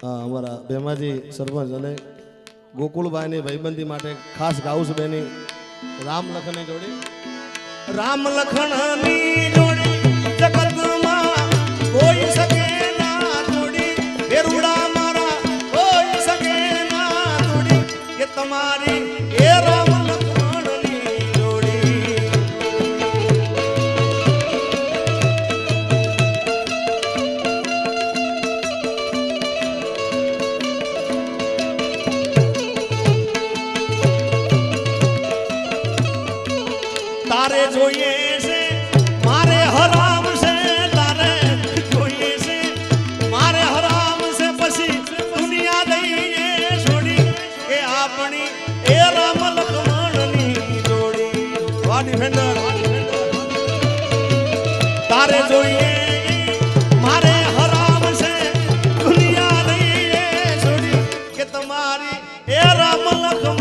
અમારા ભેમાજી સરપંચ અને ગોકુળભાઈની ભાઈબંધી માટે ખાસ ગાઉં છું બેની રામ લખનની જોડી. રામ લખનની જોડી જગતમાં કોઈ શકે ના જોડી, બેરુડા મારા કોઈ શકે ના જોડી, કે તમારી એ રામ લખનની જોડી. તારે જોઈએ છે મારે હરામ છે, તારે જોઈએ છે મારે હરામ છે, પછી દુનિયા દઈએ છોડી, કે આપણી એ રામ લખમણની જોડી. વાહ ડિફેન્ડર. તારે જોઈએ મારે હરામ છે, દુનિયા દઈએ છોડી, કે તમારી એ રામ લખમણ